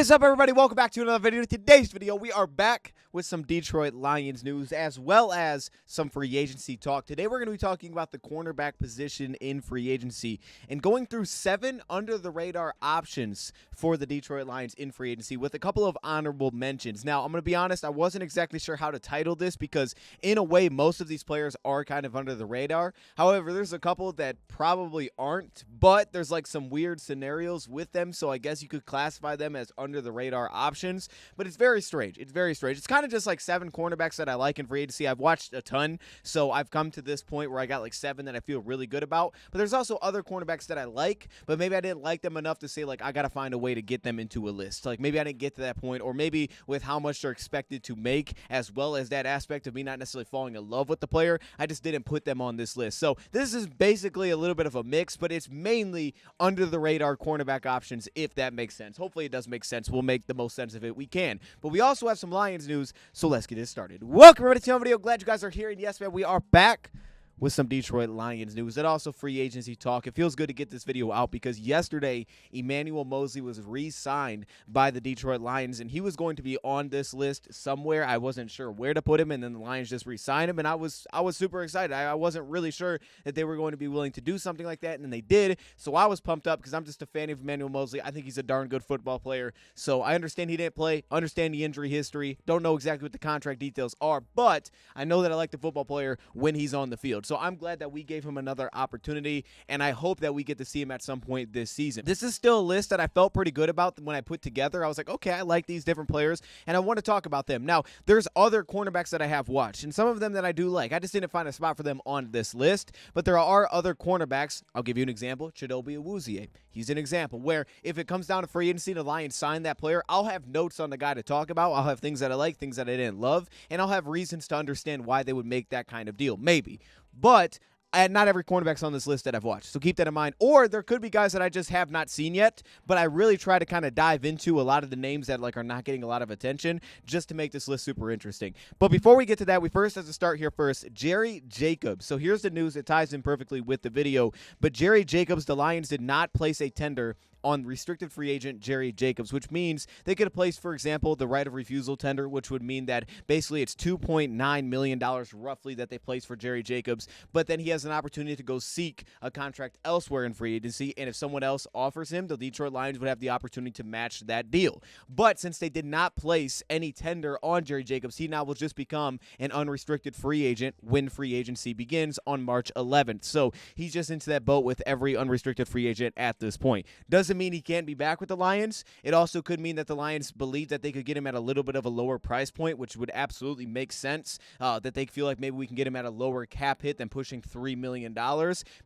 is up, everybody? Welcome back to another video. Today's video, we are back with some Detroit Lions news as well as some free agency talk. Today, we're going to be talking about the cornerback position in free agency and going through 7 under-the-radar options for the Detroit Lions in free agency with a couple of honorable mentions. Now, I'm going to be honest, I wasn't exactly sure how to title this because, in a way, most of these players are kind of under the radar. However, there's a couple that probably aren't, but there's like some weird scenarios with them, so I guess you could classify them as under the radar options, but it's very strange. It's very strange. It's kind of just like 7 cornerbacks that I like in free agency. I've watched a ton, so I've come to this point where I got like 7 that I feel really good about, but there's also other cornerbacks that I like, but maybe I didn't like them enough to say like I got to find a way to get them into a list. Like maybe I didn't get to that point, or maybe with how much they're expected to make, as well as that aspect of me not necessarily falling in love with the player, I just didn't put them on this list. So this is basically a little bit of a mix, but it's mainly under the radar cornerback options, if that makes sense. Hopefully it does make sense. We'll make the most sense of it we can. But we also have some Lions news, so let's get it started. Welcome everybody to another video. Glad you guys are here. And yes, man, we are back with some Detroit Lions news and also free agency talk. It feels good to get this video out because yesterday, Emmanuel Moseley was re-signed by the Detroit Lions, and he was going to be on this list somewhere. I wasn't sure where to put him, and then the Lions just re-signed him, and I was super excited. I wasn't really sure that they were going to be willing to do something like that, and then they did, so I was pumped up because I'm just a fan of Emmanuel Moseley. I think he's a darn good football player, so I understand he didn't play, understand the injury history, don't know exactly what the contract details are, but I know that I like the football player when he's on the field. So I'm glad that we gave him another opportunity, and I hope that we get to see him at some point this season. This is still a list that I felt pretty good about when I put together. I was like, okay, I like these different players, and I want to talk about them. Now, there's other cornerbacks that I have watched, and some of them that I do like. I just didn't find a spot for them on this list, but there are other cornerbacks. I'll give you an example. Chidobe Awuzie. He's an example where if it comes down to free agency, the Lions sign that player, I'll have notes on the guy to talk about. I'll have things that I like, things that I didn't love, and I'll have reasons to understand why they would make that kind of deal. Maybe. But not every cornerback's on this list that I've watched, so keep that in mind. Or there could be guys that I just have not seen yet, but I really try to kind of dive into a lot of the names that like are not getting a lot of attention just to make this list super interesting. But before we get to that, we first have to start here first. Jerry Jacobs. So here's the news. It ties in perfectly with the video, but Jerry Jacobs, the Lions did not place a tender on restricted free agent Jerry Jacobs, which means they could have placed, for example, the right of refusal tender, which would mean that basically it's $2.9 million roughly that they place for Jerry Jacobs, but then he has an opportunity to go seek a contract elsewhere in free agency, and if someone else offers him, the Detroit Lions would have the opportunity to match that deal. But since they did not place any tender on Jerry Jacobs, he now will just become an unrestricted free agent when free agency begins on March 11th. So he's just into that boat with every unrestricted free agent at this point. Doesn't mean he can't be back with the Lions. It also could mean that the Lions believe that they could get him at a little bit of a lower price point, which would absolutely make sense, that they feel like maybe we can get him at a lower cap hit than pushing $3 million.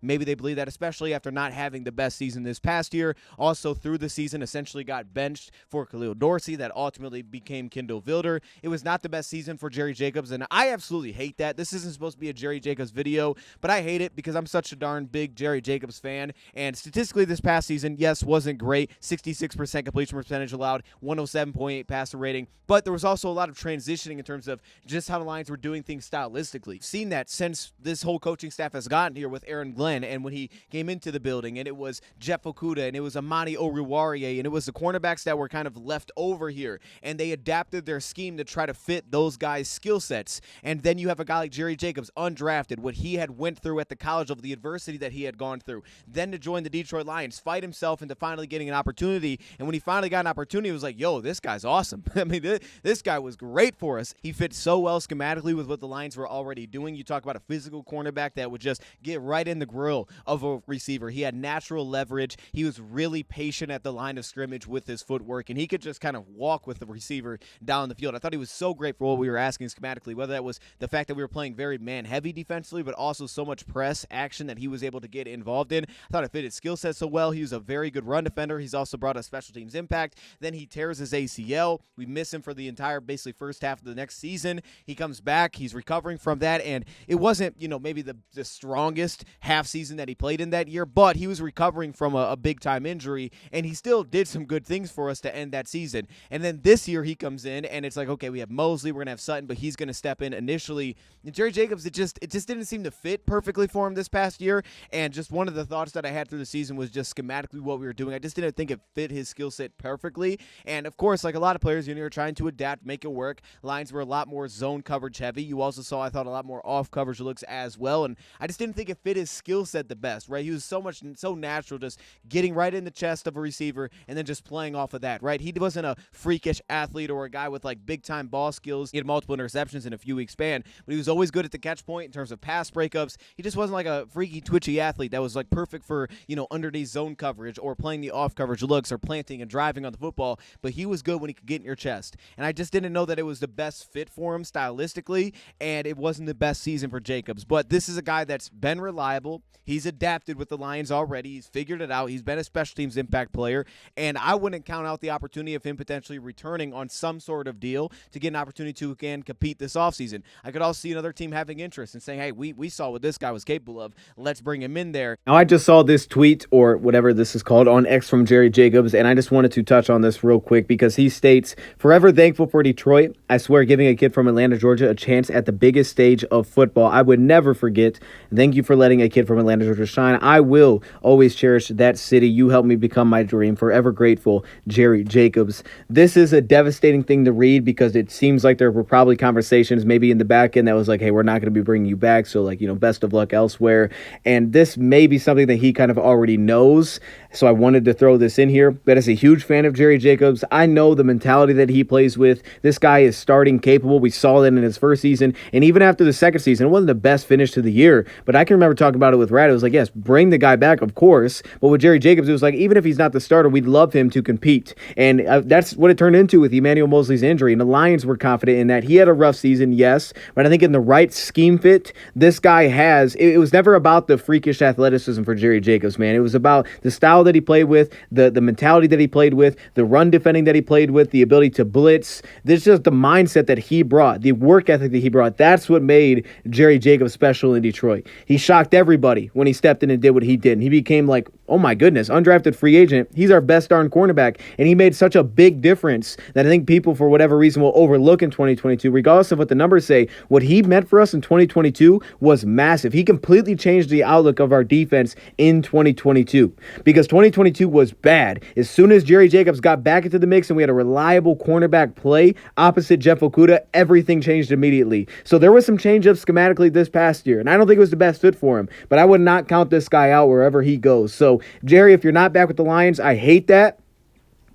Maybe they believe that, especially after not having the best season this past year. Also, through the season, essentially got benched for Khalil Dorsey that ultimately became Kendall Vilder. It was not the best season for Jerry Jacobs, and I absolutely hate that. This isn't supposed to be a Jerry Jacobs video, but I hate it because I'm such a darn big Jerry Jacobs fan, and statistically this past season, yes, wasn't great. 66% completion percentage allowed, 107.8 passer rating, but there was also a lot of transitioning in terms of just how the Lions were doing things stylistically. We've seen that since this whole coaching staff has gotten here with Aaron Glenn, and when he came into the building, and it was Jeff Okudah, and it was Amani Oruwariye, and it was the cornerbacks that were kind of left over here, and they adapted their scheme to try to fit those guys' skill sets. And then you have a guy like Jerry Jacobs, undrafted, what he had went through at the college level, the adversity that he had gone through, then to join the Detroit Lions, fight himself into finally getting an opportunity, and when he finally got an opportunity, it was like, yo, this guy's awesome. I mean, this guy was great for us. He fit so well schematically with what the Lions were already doing. You talk about a physical cornerback that would just get right in the grill of a receiver. He had natural leverage. He was really patient at the line of scrimmage with his footwork, and he could just kind of walk with the receiver down the field. I thought he was so great for what we were asking schematically, whether that was the fact that we were playing very man-heavy defensively, but also so much press action that he was able to get involved in. I thought it fit his skill set so well. He was a very good run defender. He's also brought a special teams impact. Then he tears his ACL. We miss him for the entire basically first half of the next season. He comes back. He's recovering from that, and it wasn't, maybe the strongest half season that he played in that year, but he was recovering from a big-time injury, and he still did some good things for us to end that season. And then this year he comes in, and it's like, okay, we have Moseley, we're going to have Sutton, but he's going to step in initially. And Jerry Jacobs, it just didn't seem to fit perfectly for him this past year, and just one of the thoughts that I had through the season was just schematically what we were doing doing. I just didn't think it fit his skill set perfectly. And of course, like a lot of players, you're trying to adapt, make it work. Lions were a lot more zone coverage heavy. You also saw, I thought, a lot more off coverage looks as well. And I just didn't think it fit his skill set the best, right? He was so natural, just getting right in the chest of a receiver and then just playing off of that, right? He wasn't a freakish athlete or a guy with like big time ball skills. He had multiple interceptions in a few weeks span, but he was always good at the catch point in terms of pass breakups. He just wasn't like a freaky, twitchy athlete that was like perfect for, underneath zone coverage or playing the off coverage looks or planting and driving on the football, but he was good when he could get in your chest. And I just didn't know that it was the best fit for him stylistically, and it wasn't the best season for Jacobs. But this is a guy that's been reliable. He's adapted with the Lions already. He's figured it out. He's been a special teams impact player, and I wouldn't count out the opportunity of him potentially returning on some sort of deal to get an opportunity to, again, compete this offseason. I could also see another team having interest and saying, hey, we saw what this guy was capable of. Let's bring him in there. Now, I just saw this tweet, or whatever this is called, on X from Jerry Jacobs, and I just wanted to touch on this real quick because he states, forever thankful for Detroit. I swear giving a kid from Atlanta, Georgia a chance at the biggest stage of football. I would never forget. Thank you for letting a kid from Atlanta, Georgia shine. I will always cherish that city. You helped me become my dream. Forever grateful, Jerry Jacobs. This is a devastating thing to read because it seems like there were probably conversations maybe in the back end that was like, hey, we're not going to be bringing you back, so like, best of luck elsewhere. And this may be something that he kind of already knows, so I wanted to throw this in here. But as a huge fan of Jerry Jacobs, I know the mentality that he plays with. This guy is starting capable. We saw that in his first season, and even after the second season, it wasn't the best finish to the year, but I can remember talking about it with Rad. It was like, yes, bring the guy back, of course, but with Jerry Jacobs, it was like, even if he's not the starter, we'd love him to compete, and that's what it turned into with Emmanuel Mosley's injury, and the Lions were confident in that. He had a rough season, yes, but I think in the right scheme fit, this guy has, it was never about the freakish athleticism for Jerry Jacobs, man. It was about the style that he played with, the mentality that he played with, the run defending that he played with, the ability to blitz. This is just the mindset that he brought, the work ethic that he brought. That's what made Jerry Jacobs special in Detroit. He shocked everybody when he stepped in and did what he did. And he became like, oh my goodness, undrafted free agent. He's our best darn cornerback. And he made such a big difference that I think people, for whatever reason, will overlook in 2022, regardless of what the numbers say. What he meant for us in 2022 was massive. He completely changed the outlook of our defense in 2022 because 2022 was bad. As soon as Jerry Jacobs got back into the mix and we had a reliable cornerback play opposite Jeff Okudah, everything changed immediately. So there was some change up schematically this past year, and I don't think it was the best fit for him, but I would not count this guy out wherever he goes. So, Jerry, if you're not back with the Lions, I hate that.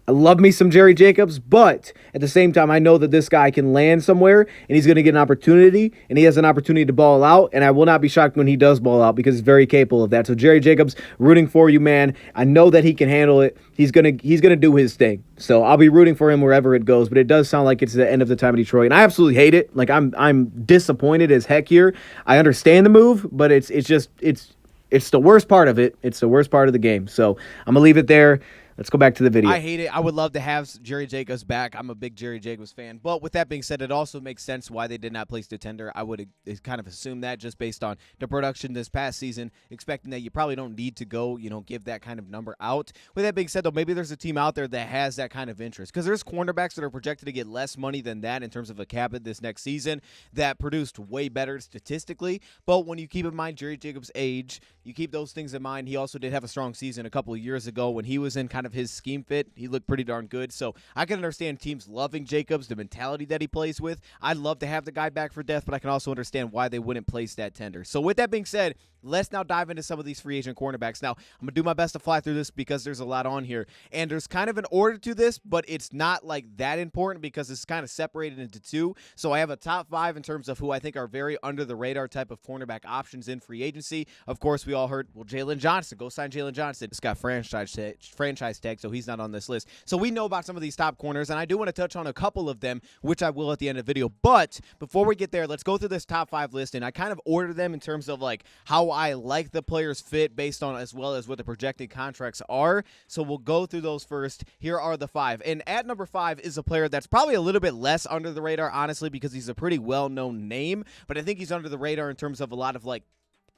I love me some Jerry Jacobs, but at the same time, I know that this guy can land somewhere, and he's going to get an opportunity, and he has an opportunity to ball out, and I will not be shocked when he does ball out because he's very capable of that. So, Jerry Jacobs, rooting for you, man. I know that he can handle it. He's gonna do his thing. So I'll be rooting for him wherever it goes, but it does sound like it's the end of the time in Detroit, and I absolutely hate it. Like I'm disappointed as heck here. I understand the move, but it's the worst part of it. It's the worst part of the game. So I'm gonna leave it there. Let's go back to the video. I hate it. I would love to have Jerry Jacobs back. I'm a big Jerry Jacobs fan. But with that being said, it also makes sense why they did not place the tender. I would kind of assume that just based on the production this past season, expecting that you probably don't need to go, give that kind of number out. With that being said, though, maybe there's a team out there that has that kind of interest because there's cornerbacks that are projected to get less money than that in terms of a cap this next season that produced way better statistically. But when you keep in mind Jerry Jacobs' age, you keep those things in mind. He also did have a strong season a couple of years ago when he was in kind of his scheme fit. He looked pretty darn good. So I can understand teams loving Jacobs, the mentality that he plays with. I'd love to have the guy back for death, but I can also understand why they wouldn't place that tender. So with that being said, let's now dive into some of these free agent cornerbacks. Now, I'm going to do my best to fly through this because there's a lot on here. And there's kind of an order to this, but it's not like that important because it's kind of separated into two. So I have a top 5 in terms of who I think are very under the radar type of cornerback options in free agency. Of course, we all heard, well, Jalen Johnson. Go sign Jalen Johnson. It's got franchise tag, so he's not on this list. So we know about some of these top corners, and I do want to touch on a couple of them, which I will at the end of the video. But before we get there, let's go through this top 5 list, and I kind of order them in terms of like how I like the players fit based on as well as what the projected contracts are. So we'll go through those first. Here are the 5. And at number 5 is a player that's probably a little bit less under the radar, honestly, because he's a pretty well-known name. But I think he's under the radar in terms of a lot of like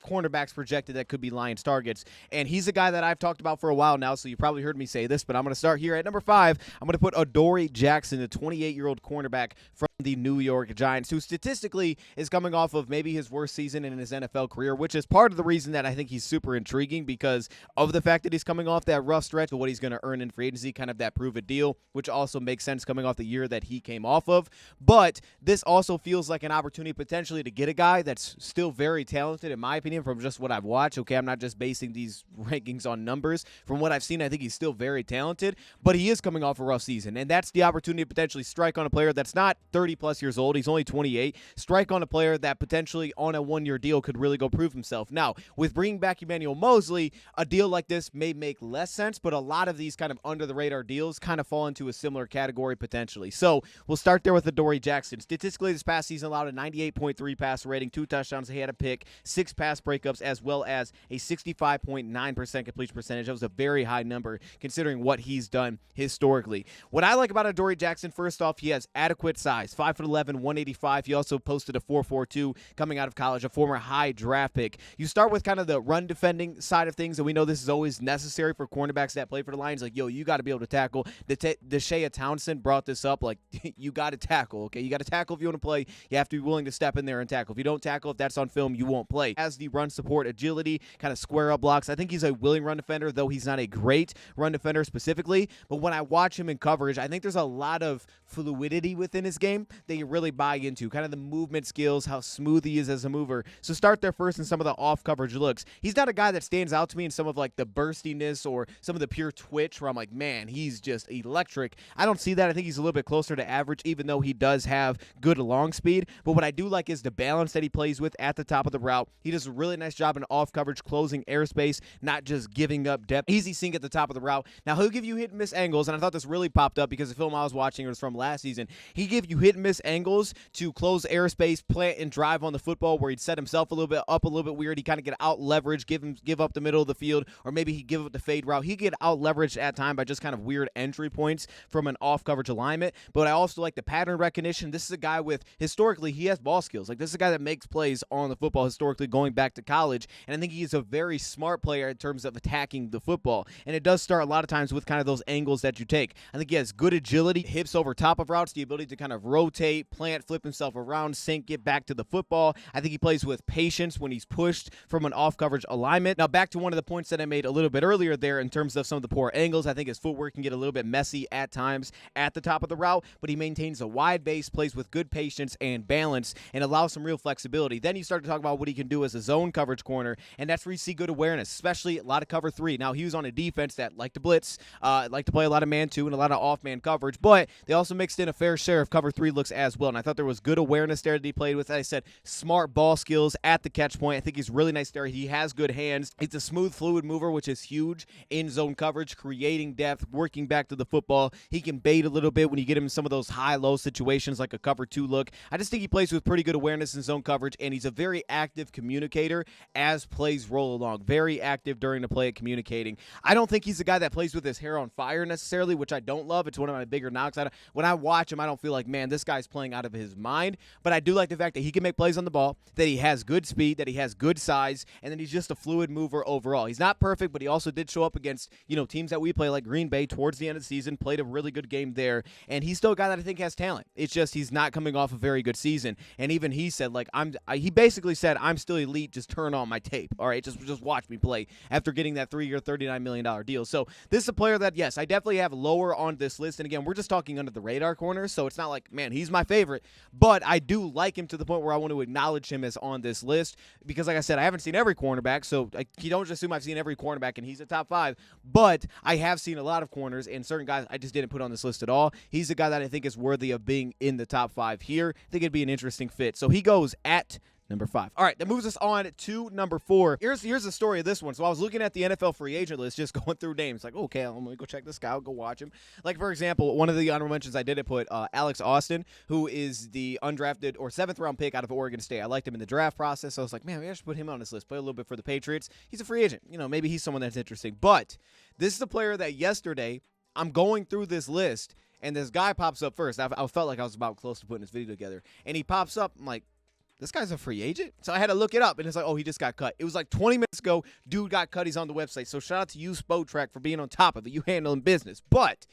cornerbacks projected that could be Lions targets. And he's a guy that I've talked about for a while now, so you probably heard me say this, but I'm going to start here at number 5. I'm going to put Adoree Jackson, the 28-year-old cornerback from the New York Giants, who statistically is coming off of maybe his worst season in his NFL career, which is part of the reason that I think he's super intriguing because of the fact that he's coming off that rough stretch of what he's going to earn in free agency, kind of that prove-it deal, which also makes sense coming off the year that he came off of. But this also feels like an opportunity potentially to get a guy that's still very talented, in my opinion, from just what I've watched. Okay, I'm not just basing these rankings on numbers. From what I've seen, I think he's still very talented, but he is coming off a rough season, and that's the opportunity to potentially strike on a player that's not 30-plus years old. He's only 28. Strike on a player that potentially on a one-year deal could really go prove himself. Now, with bringing back Emmanuel Mosley, a deal like this may make less sense, but a lot of these kind of under-the-radar deals kind of fall into a similar category potentially. So we'll start there with Adoree Jackson. Statistically, this past season allowed a 98.3 passer rating, 2 touchdowns. He had a pick, 6 pass breakups, as well as a 65.9% completion percentage. That was a very high number considering what he's done historically. What I like about Adoree Jackson, first off, he has adequate size, 5'11", 185. He also posted a 4.42 coming out of college, a former high draft pick. You start with kind of the run defending side of things, and we know this is always necessary for cornerbacks that play for the Lions. Like, yo, you got to be able to tackle. Deshae Townsend brought this up. Like, you got to tackle, okay? You got to tackle if you want to play. You have to be willing to step in there and tackle. If you don't tackle, if that's on film, you won't play. As the run support, agility, kind of square up blocks. I think he's a willing run defender, though he's not a great run defender specifically. But when I watch him in coverage, I think there's a lot of fluidity within his game that you really buy into. Kind of the movement skills, how smooth he is as a mover. So start there first in some of the off-coverage looks. He's not a guy that stands out to me in some of like the burstiness or some of the pure twitch where I'm like, man, he's just electric. I don't see that. I think he's a little bit closer to average, even though he does have good long speed. But what I do like is the balance that he plays with at the top of the route. He does a really nice job in off-coverage, closing airspace, not just giving up depth. Easy sink at the top of the route. Now, he'll give you hit-and-miss angles, and I thought this really popped up because the film I was watching was from last season. He gave you hit-and-miss angles to close airspace, plant, and drive on the football where he'd set himself a little bit up, a little bit weird. He kind of get out-leveraged, give up the middle of the field, or maybe he'd give up the fade route. He'd get out-leveraged at time by just kind of weird entry points from an off-coverage alignment. But I also like the pattern recognition. This is a guy with, historically, he has ball skills. Like, this is a guy that makes plays on the football historically going back to college, and I think he's a very smart player in terms of attacking the football. And it does start a lot of times with kind of those angles that you take. I think he has good agility, hips over top of routes, the ability to kind of rotate, plant, flip himself around, sink, get back to the football. I think he plays with patience when he's pushed from an off-coverage alignment. Now, back to one of the points that I made a little bit earlier there in terms of some of the poor angles. I think his footwork can get a little bit messy at times at the top of the route, but he maintains a wide base, plays with good patience and balance, and allows some real flexibility. Then you start to talk about what he can do as a zone coverage corner, and that's where you see good awareness, especially a lot of cover 3. Now, he was on a defense that liked to blitz, liked to play a lot of man-2 and a lot of off-man coverage, but they also mixed in a fair share of cover 3 looks as well, and I thought there was good awareness there that he played with. As I said, smart ball skills at the catch point. I think he's really nice there. He has good hands. He's a smooth, fluid mover, which is huge in zone coverage, creating depth, working back to the football. He can bait a little bit when you get him in some of those high-low situations like a cover 2 look. I just think he plays with pretty good awareness in zone coverage, and he's a very active communicator as plays roll along. Very active during the play at communicating. I don't think he's a guy that plays with his hair on fire necessarily, which I don't love. It's one of my bigger knocks. When I watch him, I don't feel like, man, this guy's playing out of his mind, but I do like the fact that he can make plays on the ball, that he has good speed, that he has good size, and then he's just a fluid mover overall. He's not perfect, but he also did show up against, teams that we play like Green Bay towards the end of the season, played a really good game there, and he's still a guy that I think has talent. It's just he's not coming off a very good season, and even he said, like, he basically said, I'm still elite, just turn on my tape, all right? Just watch me play after getting that 3-year, $39 million deal. So this is a player that, yes, I definitely have lower on this list, and again, we're just talking under the radar corners, so it's not like, man, he's my favorite, but I do like him to the point where I want to acknowledge him as on this list, because like I said, I haven't seen every cornerback, so you don't just assume I've seen every cornerback and he's a top 5, but I have seen a lot of corners, and certain guys I just didn't put on this list at all. He's a guy that I think is worthy of being in the top 5 here. I think it'd be an interesting fit. So he goes at number 5. All right, that moves us on to number 4. Here's the story of this one. So I was looking at the NFL free agent list, just going through names. Like, okay, I'm going to go check this guy out, go watch him. Like, for example, one of the honorable mentions I didn't put, Alex Austin, who is the undrafted or 7th-round pick out of Oregon State. I liked him in the draft process. So I was like, man, maybe I should put him on this list, play a little bit for the Patriots. He's a free agent. Maybe he's someone that's interesting. But this is a player that yesterday I'm going through this list, and this guy pops up first. I felt like I was about close to putting this video together. And he pops up, I'm like, this guy's a free agent? So I had to look it up, and it's like, oh, he just got cut. It was like 20 minutes ago. Dude got cut. He's on the website. So shout out to you, Spotrac, for being on top of it. You handling business. But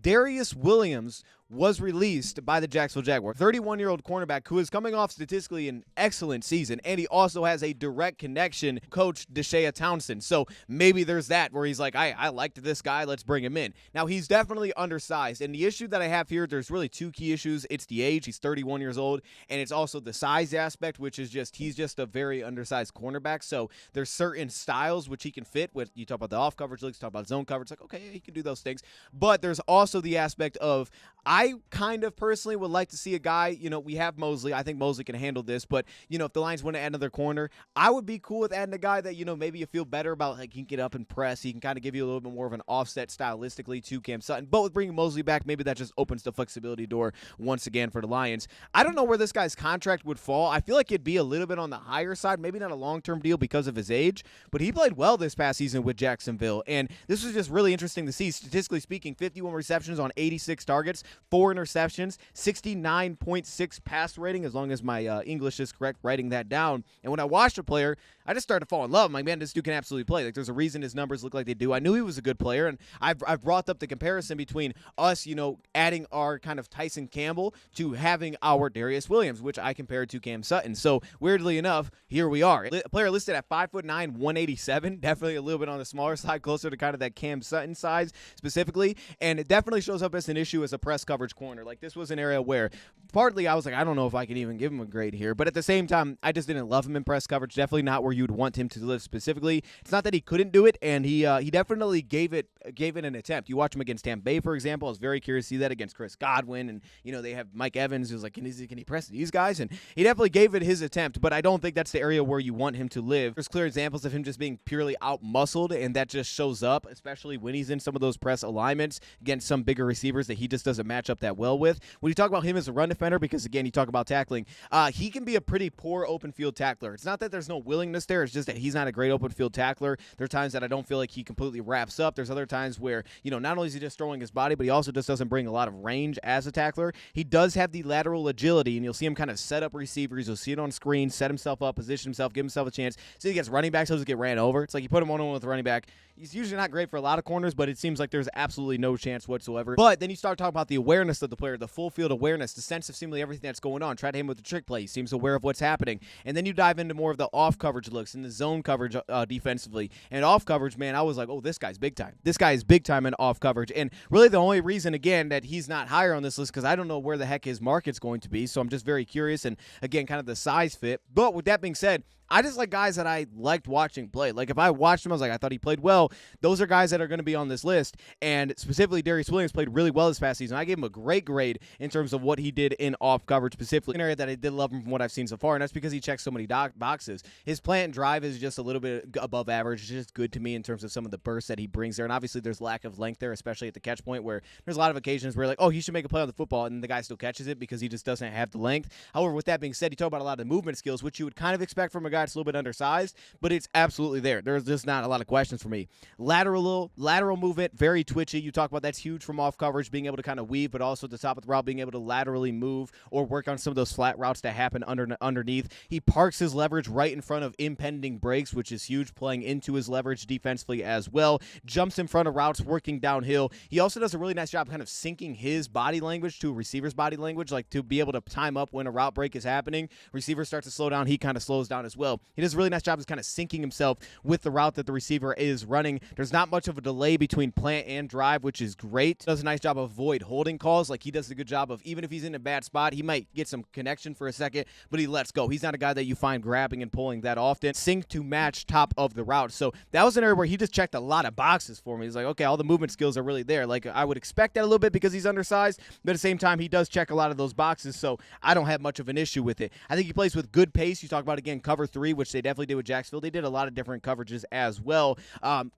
Darius Williams was released by the Jacksonville Jaguars. 31-year-old cornerback who is coming off statistically an excellent season, and he also has a direct connection coach Deshae Townsend. So maybe there's that where he's like, I liked this guy, let's bring him in. Now, he's definitely undersized, and the issue that I have here, there's really two key issues. It's the age, he's 31 years old, and it's also the size aspect, which is just, he's just a very undersized cornerback. So there's certain styles which he can fit with. You talk about the off coverage looks, talk about zone coverage, like, okay, he can do those things. But there's also the aspect of, I kind of personally would like to see a guy, we have Mosley. I think Mosley can handle this, but, if the Lions want to add another corner, I would be cool with adding a guy that, maybe you feel better about, like, he can get up and press. He can kind of give you a little bit more of an offset stylistically to Cam Sutton. But with bringing Mosley back, maybe that just opens the flexibility door once again for the Lions. I don't know where this guy's contract would fall. I feel like it'd be a little bit on the higher side, maybe not a long-term deal because of his age, but he played well this past season with Jacksonville, and this was just really interesting to see. Statistically speaking, 51 receptions on 86 targets, 4 interceptions, 69.6 pass rating, as long as my English is correct writing that down. And when I watched the player, I just started to fall in love. I'm like, man, this dude can absolutely play. Like, there's a reason his numbers look like they do. I knew he was a good player, and I've brought up the comparison between us, adding our kind of Tyson Campbell to having our Darius Williams, which I compared to Cam Sutton. So weirdly enough, here we are. A player listed at 5'9", 187, definitely a little bit on the smaller side, closer to kind of that Cam Sutton size specifically, and it definitely shows up as an issue as a press coverage corner. Like, this was an area where partly I was like, I don't know if I can even give him a grade here, but at the same time, I just didn't love him in press coverage. Definitely not where you'd want him to live specifically. It's not that he couldn't do it, and he definitely gave it an attempt. You watch him against Tampa Bay, for example. I was very curious to see that against Chris Godwin, and they have Mike Evans, who's like, can he press these guys? And he definitely gave it his attempt, but I don't think that's the area where you want him to live. There's clear examples of him just being purely out-muscled, and that just shows up, especially when he's in some of those press alignments against some bigger receivers that he just doesn't match up that well with. When you talk about him as a run defender, because again, you talk about tackling, he can be a pretty poor open field tackler. It's not that there's no willingness there, it's just that he's not a great open field tackler. There are times that I don't feel like he completely wraps up. There's other times where, not only is he just throwing his body, but he also just doesn't bring a lot of range as a tackler. He does have the lateral agility, and you'll see him kind of set up receivers. You'll see it on screen, set himself up, position himself, give himself a chance. So he gets running backs, he'll just get ran over. It's like you put him one-on-one with a running back. He's usually not great for a lot of corners, but it seems like there's absolutely no chance whatsoever. But then you start talking about the awareness of the player, the full field awareness, the sense of seemingly everything that's going on. Try to hit him with the trick play. He seems aware of what's happening. And then you dive into more of the off coverage looks and the zone coverage defensively. And off coverage, man, I was like, oh, this guy's big time. This guy is big time in off coverage. And really the only reason, again, that he's not higher on this list, because I don't know where the heck his market's going to be. So I'm just very curious, and again, kind of the size fit. But with that being said, I just like guys that I liked watching play. Like, if I watched him, I was like, I thought he played well. Those are guys that are going to be on this list. And specifically, Darius Williams played really well this past season. I gave him a great grade in terms of what he did in off coverage, specifically an area that I did love him from what I've seen so far, and that's because he checks so many boxes. His plant and drive is just a little bit above average. It's just good to me in terms of some of the bursts that he brings there. And obviously, there's lack of length there, especially at the catch point, where there's a lot of occasions where, like, oh, he should make a play on the football, and the guy still catches it because he just doesn't have the length. However, with that being said, you talk about a lot of the movement skills, which you would kind of expect from a guy that's a little bit undersized, but it's absolutely there. There's just not a lot of questions for me. Lateral movement, very twitchy. You talk about that's huge from off coverage, being able to kind of weave, but also at the top of the route, being able to laterally move or work on some of those flat routes that happen underneath. He parks his leverage right in front of impending breaks, which is huge, playing into his leverage defensively as well. Jumps in front of routes, working downhill. He also does a really nice job kind of syncing his body language to a receiver's body language, like to be able to time up when a route break is happening. Receiver starts to slow down, he kind of slows down as well. He does a really nice job of kind of syncing himself with the route that the receiver is running. There's not much of a delay between plant and drive, which is great. Does a nice job of avoid holding calls. Like, he does a good job of, even if he's in a bad spot, he might get some connection for a second, but he lets go. He's not a guy that you find grabbing and pulling that often. Sync to match top of the route. So that was an area where he just checked a lot of boxes for me. He's like, okay, all the movement skills are really there. Like, I would expect that a little bit because he's undersized, but at the same time, he does check a lot of those boxes, so I don't have much of an issue with it. I think he plays with good pace. You talk about, again, cover 3. 3, which they definitely did with Jacksonville. They did a lot of different coverages as well.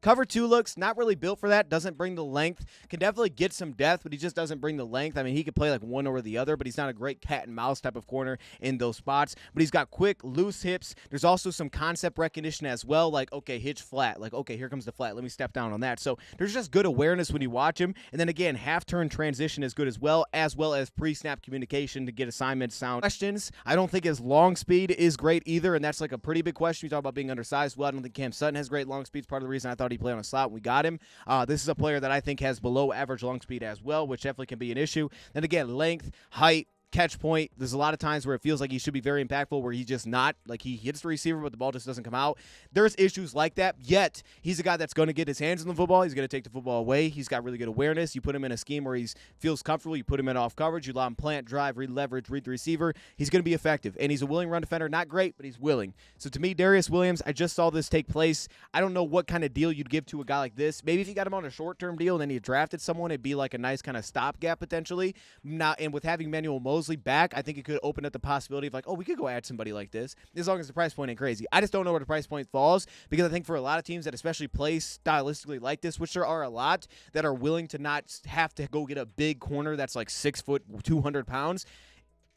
Cover 2 looks not really built for that. Doesn't bring the length. Can definitely get some depth, but he just doesn't bring the length. I mean, he could play like one or the other, but he's not a great cat and mouse type of corner in those spots. But he's got quick, loose hips. There's also some concept recognition as well, like, okay, hitch flat. Like, okay, here comes the flat. Let me step down on that. So there's just good awareness when you watch him. And then again, half-turn transition is good as well as pre-snap communication to get assignments sound. Questions, I don't think his long speed is great either, and that's like a pretty big question. You talk about being undersized. Well, I don't think Cam Sutton has great long speed. It's part of the reason I thought he'd play on a slot when we got him. This is a player that I think has below average long speed as well, which definitely can be an issue. Then again, length, height, catch point. There's a lot of times where it feels like he should be very impactful, where he's just not. Like, he hits the receiver, but the ball just doesn't come out. There's issues like that, yet he's a guy that's going to get his hands on the football. He's going to take the football away. He's got really good awareness. You put him in a scheme where he feels comfortable. You put him in off coverage. You allow him plant, drive, read leverage, read the receiver. He's going to be effective, and he's a willing run defender. Not great, but he's willing. So to me, Darius Williams, I just saw this take place. I don't know what kind of deal you'd give to a guy like this. Maybe if you got him on a short-term deal and then you drafted someone, it'd be like a nice kind of stopgap potentially. Now, and with having Manuel Mosley back, I think it could open up the possibility of like, oh, we could go add somebody like this as long as the price point ain't crazy. I just don't know where the price point falls, because I think for a lot of teams that especially play stylistically like this, which there are a lot, that are willing to not have to go get a big corner that's like 6 foot, 200 pounds.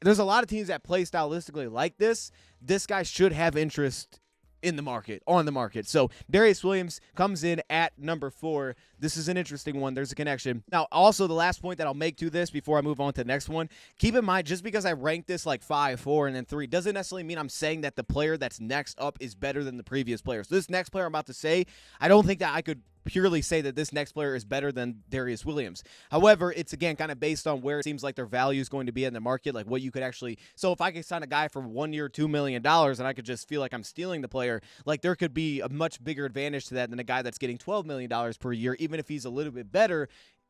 There's a lot of teams that play stylistically like this. This guy should have interest in the market, on the market. So Darius Williams comes in at number 4. This is an interesting one. There's a connection. Now, also the last point that I'll make to this before I move on to the next one, keep in mind, just because I rank this like 5, 4, and then 3 doesn't necessarily mean I'm saying that the player that's next up is better than the previous player. So this next player I'm about to say, I don't think that I could purely say that this next player is better than Darius Williams. However, it's again kind of based on where it seems like their value is going to be in the market, like what you could actually. So if I could sign a guy for 1 year, $2 million, and I could just feel like I'm stealing the player, like there could be a much bigger advantage to that than a guy that's getting $12 million per year, even if he's a little bit better.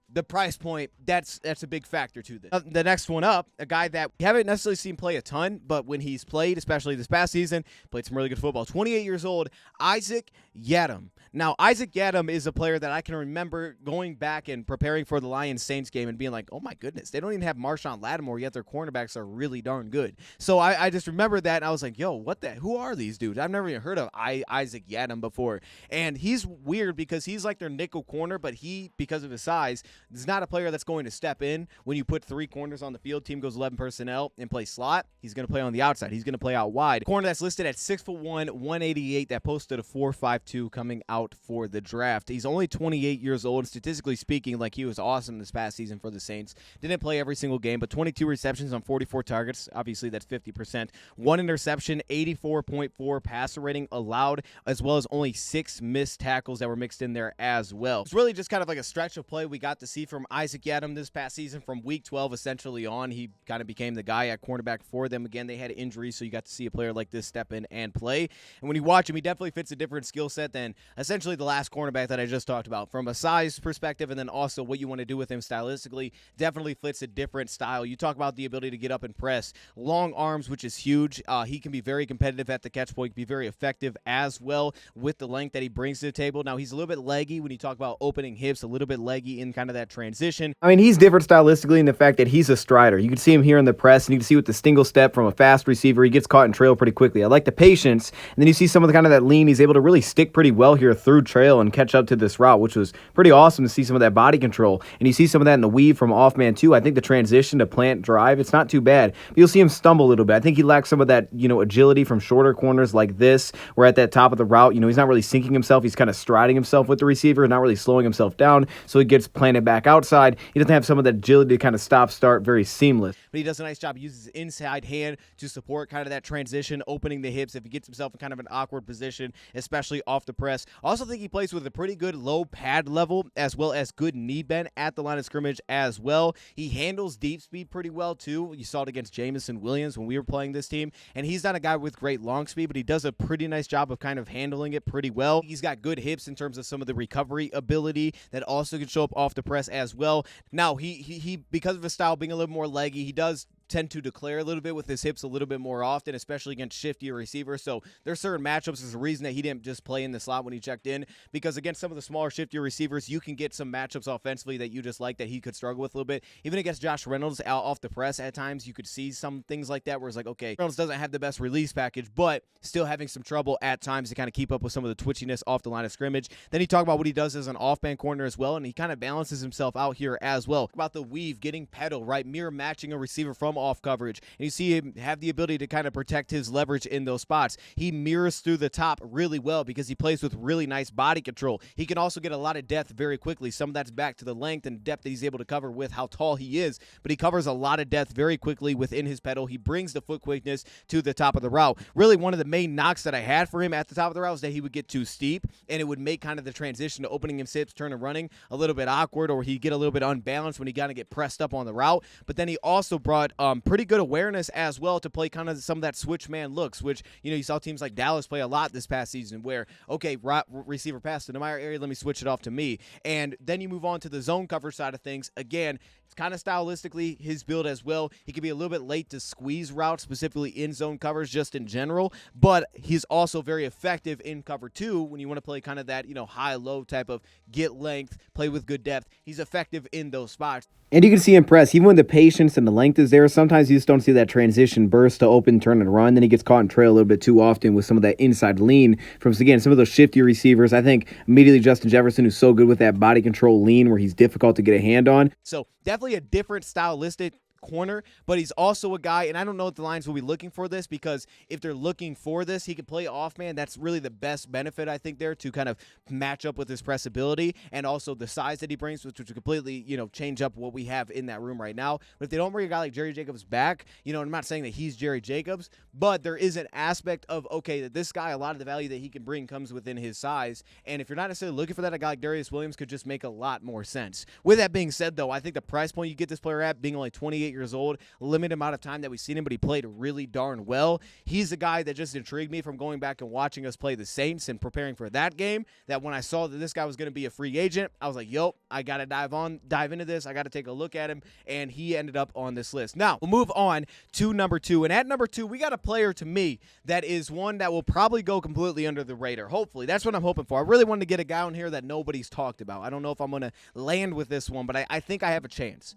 The price point, that's a big factor to this. The next one up, a guy that we haven't necessarily seen play a ton, but when he's played, especially this past season, played some really good football. 28 years old, Isaac Yiadom. Now, Isaac Yiadom is a player that I can remember going back and preparing for the Lions-Saints game and being like, oh my goodness, they don't even have Marshawn Lattimore, yet their cornerbacks are really darn good. So I just remember that, and I was like, yo, who are these dudes? I've never even heard of Isaac Yiadom before. And he's weird because he's like their nickel corner, but he, because of his size, is not a player that's going to step in when you put 3 corners on the field. Team goes 11 personnel and play slot. He's going to play on the outside. He's going to play out wide. Corner that's listed at 6'1", 188. That posted a 4.52 coming out for the draft. He's only 28 years old. Statistically speaking, like, he was awesome this past season for the Saints. Didn't play every single game, but 22 receptions on 44 targets. Obviously, that's 50%. 1 interception, 84.4 passer rating allowed, as well as only 6 missed tackles that were mixed in there as well. It's really just kind of like a stretch of play we got to see from Isaac Yiadom this past season. From week 12 essentially on, he kind of became the guy at cornerback for them. Again, they had injuries, so you got to see a player like this step in and play. And when you watch him, he definitely fits a different skill set than essentially the last cornerback that I just talked about. From a size perspective, and then also what you want to do with him stylistically, definitely fits a different style. You talk about the ability to get up and press. Long arms, which is huge. He can be very competitive at the catch point, can be very effective as well with the length that he brings to the table. Now, he's a little bit leggy when you talk about opening hips, a little bit leggy in kind of that transition. I mean, he's different stylistically in the fact that he's a strider. You can see him here in the press, and you can see with the single step from a fast receiver, he gets caught in trail pretty quickly. I like the patience, and then you see some of the kind of that lean. He's able to really stick pretty well here through trail and catch up to this route, which was pretty awesome to see some of that body control. And you see some of that in the weave from off man too. I think the transition to plant drive, it's not too bad. But you'll see him stumble a little bit. I think he lacks some of that, agility from shorter corners like this, where at that top of the route, he's not really sinking himself. He's kind of striding himself with the receiver, not really slowing himself down. So he gets planted back outside. He doesn't have some of that agility to kind of stop, start, very seamless. But he does a nice job. He uses his inside hand to support kind of that transition, opening the hips if he gets himself in kind of an awkward position, especially off the press. I also think he plays with a pretty good low pad level, as well as good knee bend at the line of scrimmage as well. He handles deep speed pretty well too. You saw it against Jamison Williams when we were playing this team, and he's not a guy with great long speed, but he does a pretty nice job of kind of handling it pretty well. He's got good hips in terms of some of the recovery ability that also can show up off the press as well. Now, he because of his style being a little more leggy, he does tend to declare a little bit with his hips a little bit more often, especially against shiftier receivers. So there's certain matchups. There's a reason that he didn't just play in the slot when he checked in, because against some of the smaller, shiftier receivers, you can get some matchups offensively that you just like that he could struggle with a little bit. Even against Josh Reynolds out off the press at times, you could see some things like that where it's like, okay, Reynolds doesn't have the best release package, but still having some trouble at times to kind of keep up with some of the twitchiness off the line of scrimmage. Then he talked about what he does as an off-band corner as well, and he kind of balances himself out here as well. About the weave, getting pedal, right? Mirror matching a receiver from off coverage. And you see him have the ability to kind of protect his leverage in those spots. He mirrors through the top really well because he plays with really nice body control. He can also get a lot of depth very quickly. Some of that's back to the length and depth that he's able to cover with how tall he is, but he covers a lot of depth very quickly within his pedal. He brings the foot quickness to the top of the route. Really, one of the main knocks that I had for him at the top of the route was that he would get too steep, and it would make kind of the transition to opening his hips, turn and running a little bit awkward, or he'd get a little bit unbalanced when he got to get pressed up on the route. But then he also brought pretty good awareness as well to play kind of some of that switch man looks, which, you know, you saw teams like Dallas play a lot this past season where, okay, receiver pass to the Meyer area, let me switch it off to me. And then you move on to the zone cover side of things. Again, it's kind of stylistically his build as well. He can be a little bit late to squeeze routes, specifically in zone covers just in general, but he's also very effective in cover two when you want to play kind of that, you know, high-low type of get length, play with good depth. He's effective in those spots. And you can see him press, even when the patience and the length is there, sometimes you just don't see that transition burst to open, turn, and run. Then he gets caught in trail a little bit too often with some of that inside lean from, again, some of those shifty receivers. I think immediately Justin Jefferson, who's so good with that body control lean where he's difficult to get a hand on. So definitely a different stylistic corner, but he's also a guy, and I don't know if the Lions will be looking for this, because if they're looking for this, he can play off man. That's really the best benefit, I think, there to kind of match up with his pressability and also the size that he brings, which would completely, you know, change up what we have in that room right now. But if they don't bring a guy like Jerry Jacobs back, you know, I'm not saying that he's Jerry Jacobs, but there is an aspect of, okay, that this guy, a lot of the value that he can bring comes within his size, and if you're not necessarily looking for that, a guy like Darius Williams could just make a lot more sense. With that being said, though, I think the price point you get this player at, being only 28 years old, limited amount of time that we've seen him, but he played really darn well. He's a guy that just intrigued me from going back and watching us play the Saints and preparing for that game, that when I saw that this guy was going to be a free agent, I was like, yo, I got to dive into this. I got to take a look at him, and he ended up on this list. Now, we'll move on to number 2, and at number 2, we got a player to me that is one that will probably go completely under the radar. Hopefully. That's what I'm hoping for. I really wanted to get a guy on here that nobody's talked about. I don't know if I'm going to land with this one, but I think I have a chance.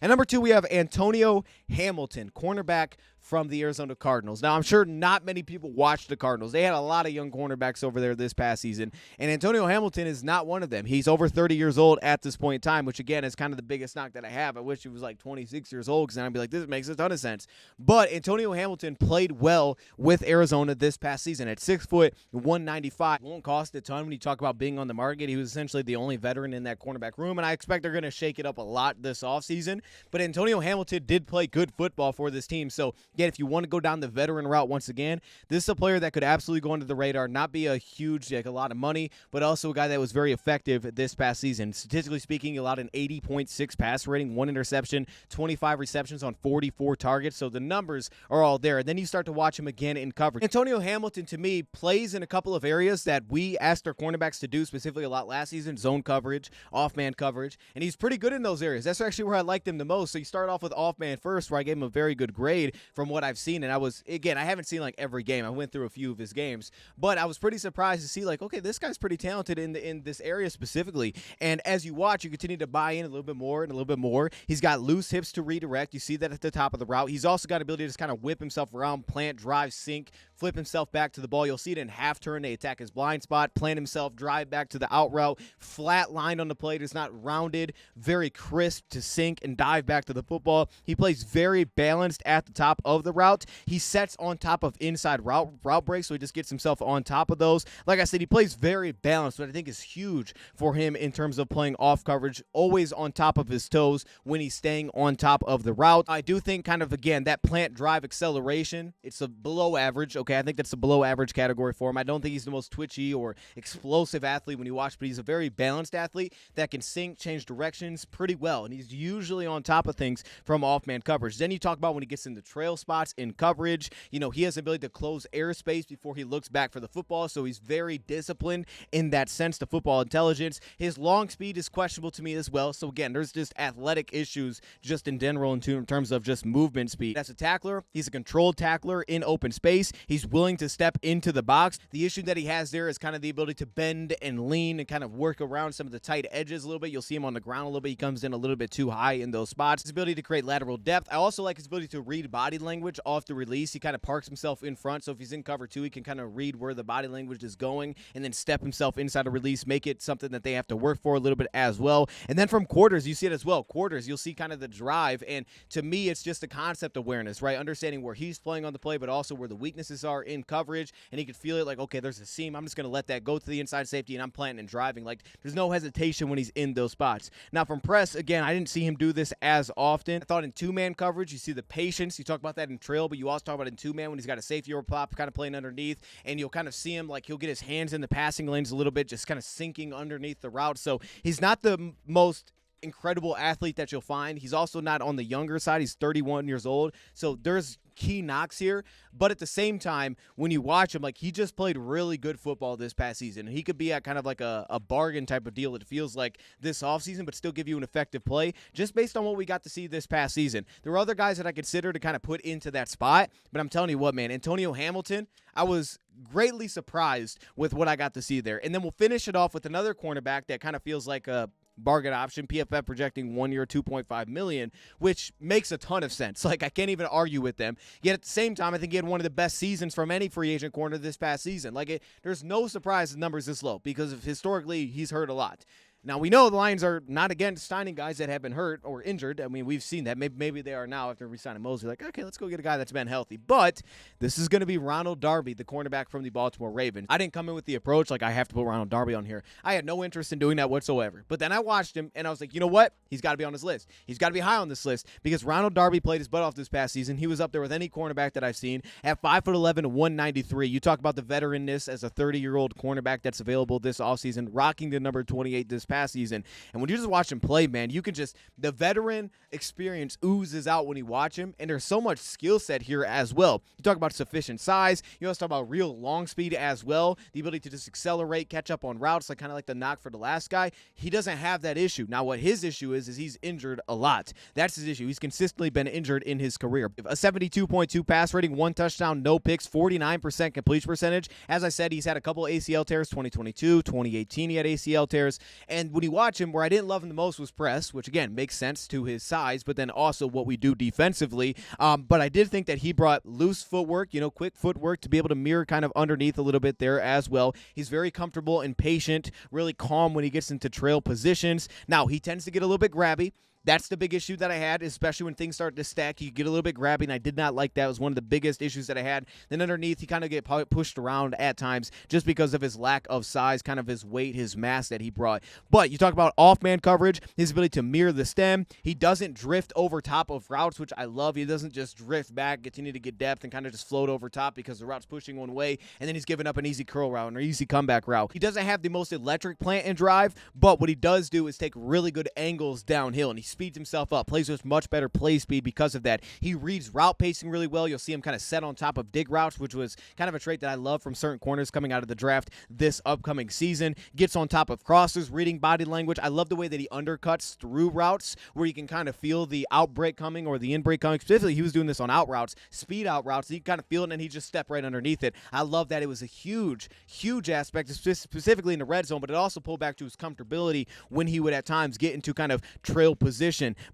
At number 2, we have Antonio Hamilton, cornerback from the Arizona Cardinals. Now, I'm sure not many people watched the Cardinals. They had a lot of young cornerbacks over there this past season, and Antonio Hamilton is not one of them. He's over 30 years old at this point in time, which, again, is kind of the biggest knock that I have. I wish he was like 26 years old, because then I'd be like, this makes a ton of sense. But Antonio Hamilton played well with Arizona this past season at 6 foot, 195. Won't cost a ton when you talk about being on the market. He was essentially the only veteran in that cornerback room, and I expect they're going to shake it up a lot this offseason. But Antonio Hamilton did play good football for this team. So, again, if you want to go down the veteran route once again, this is a player that could absolutely go under the radar, not be a huge, like a lot of money, but also a guy that was very effective this past season. Statistically speaking, he allowed an 80.6 pass rating, 1 interception, 25 receptions on 44 targets. So the numbers are all there. And then you start to watch him again in coverage. Antonio Hamilton, to me, plays in a couple of areas that we asked our cornerbacks to do specifically a lot last season: zone coverage, off-man coverage, and he's pretty good in those areas. That's actually where I liked him the most. So you start off with off-man first, where I gave him a very good grade from what I've seen, and I was, again, I haven't seen like every game. I went through a few of his games, but I was pretty surprised to see like, okay, this guy's pretty talented in this area specifically. And as you watch, you continue to buy in a little bit more and a little bit more. He's got loose hips to redirect. You see that at the top of the route. He's also got the ability to just kind of whip himself around, plant, drive, sink, flip himself back to the ball. You'll see it in half turn. They attack his blind spot, plant himself, drive back to the out route, flat line on the plate. It's not rounded, very crisp to sink and dive back to the football. He plays very balanced at the top of the route. He sets on top of inside route breaks, so he just gets himself on top of those. Like I said, he plays very balanced, what I think is huge for him in terms of playing off coverage, always on top of his toes when he's staying on top of the route. I do think kind of, again, that plant drive acceleration, it's a below average, okay? okay, I think that's a below average category for him. I don't think he's the most twitchy or explosive athlete when you watch, but he's a very balanced athlete that can sink, change directions pretty well, and he's usually on top of things from off-man coverage. Then you talk about when he gets into trail spots in coverage, he has the ability to close airspace before he looks back for the football, so he's very disciplined in that sense to football intelligence. His long speed is questionable to me as well, so again, there's just athletic issues just in general in terms of just movement speed. As a tackler, he's a controlled tackler in open space. He's willing to step into the box. The issue that he has there is kind of the ability to bend and lean and kind of work around some of the tight edges a little bit. You'll see him on the ground a little bit. He comes in a little bit too high in those spots. His ability to create lateral depth. I also like his ability to read body language off the release. He kind of parks himself in front, so if he's in cover two, he can kind of read where the body language is going and then step himself inside a release, make it something that they have to work for a little bit as well. And then from quarters, you see it as well. Quarters, you'll see kind of the drive, and to me, it's just a concept awareness, right? Understanding where he's playing on the play, but also where the weaknesses are in coverage, and he can feel it like, okay, there's a seam. I'm just going to let that go to the inside safety, and I'm planting and driving. Like, there's no hesitation when he's in those spots. Now, from press, again, I didn't see him do this as often. I thought in two-man coverage, you see the patience. You talk about that in trail, but you also talk about in two-man when he's got a safety or pop kind of playing underneath, and you'll kind of see him, like, he'll get his hands in the passing lanes a little bit, just kind of sinking underneath the route. So he's not the most incredible athlete that you'll find. He's also not on the younger side. He's 31 years old. So there's key knocks here, but at the same time, when you watch him, like, he just played really good football this past season. He could be at kind of like a bargain type of deal, it feels like, this offseason, but still give you an effective play just based on what we got to see this past season. There were other guys that I consider to kind of put into that spot, but I'm telling you what, man, Antonio Hamilton, I was greatly surprised with what I got to see there. And then we'll finish it off with another cornerback that kind of feels like a bargain option. PFF projecting 1 year, $2.5 million, which makes a ton of sense. Like, I can't even argue with them. Yet at the same time, I think he had one of the best seasons from any free agent corner this past season. Like, there's no surprise the numbers this low because historically he's hurt a lot. Now, we know the Lions are not against signing guys that have been hurt or injured. I mean, we've seen that. Maybe they are now after re-signing Mosley. Like, okay, let's go get a guy that's been healthy. But this is going to be Ronald Darby, the cornerback from the Baltimore Ravens. I didn't come in with the approach, like, I have to put Ronald Darby on here. I had no interest in doing that whatsoever. But then I watched him, and I was like, you know what? He's got to be on this list. He's got to be high on this list because Ronald Darby played his butt off this past season. He was up there with any cornerback that I've seen at 5'11", 193. You talk about the veteranness as a 30-year-old cornerback that's available this offseason, rocking the number 28 this past season. And when you just watch him play, man, you can just, the veteran experience oozes out when you watch him, and there's so much skill set here as well. You talk about sufficient size. You also talk about real long speed as well, the ability to just accelerate, catch up on routes, like kind of like the knock for the last guy. He doesn't have that issue. Now, what his issue is he's injured a lot. That's his issue. He's consistently been injured in his career. A 72.2 pass rating, 1 touchdown, no picks, 49% completion percentage. As I said, he's had a couple ACL tears, 2022, 2018 he had ACL tears. And when you watch him, where I didn't love him the most was press, which again makes sense to his size, but then also what we do defensively. But I did think that he brought loose footwork, quick footwork to be able to mirror kind of underneath a little bit there as well. He's very comfortable and patient, really calm when he gets into trail positions. Now, he tends to get a little bit grabby. That's the big issue that I had, especially when things start to stack. You get a little bit grabby, and I did not like that. It was one of the biggest issues that I had. Then underneath, he kind of get pushed around at times just because of his lack of size, kind of his weight, his mass that he brought. But you talk about off-man coverage, his ability to mirror the stem. He doesn't drift over top of routes, which I love. He doesn't just drift back, continue to get depth, and kind of just float over top because the route's pushing one way, and then he's giving up an easy curl route or easy comeback route. He doesn't have the most electric plant and drive, but what he does do is take really good angles downhill, and he speeds himself up, plays with much better play speed because of that. He reads route pacing really well. You'll see him kind of set on top of dig routes, which was kind of a trait that I love from certain corners coming out of the draft this upcoming season. Gets on top of crosses, reading body language. I love the way that he undercuts through routes where you can kind of feel the out break coming or the in break coming. Specifically, he was doing this on out routes, speed out routes. You kind of feel it, and he just stepped right underneath it. I love that. It was a huge, huge aspect, specifically in the red zone, but it also pulled back to his comfortability when he would at times get into kind of trail position.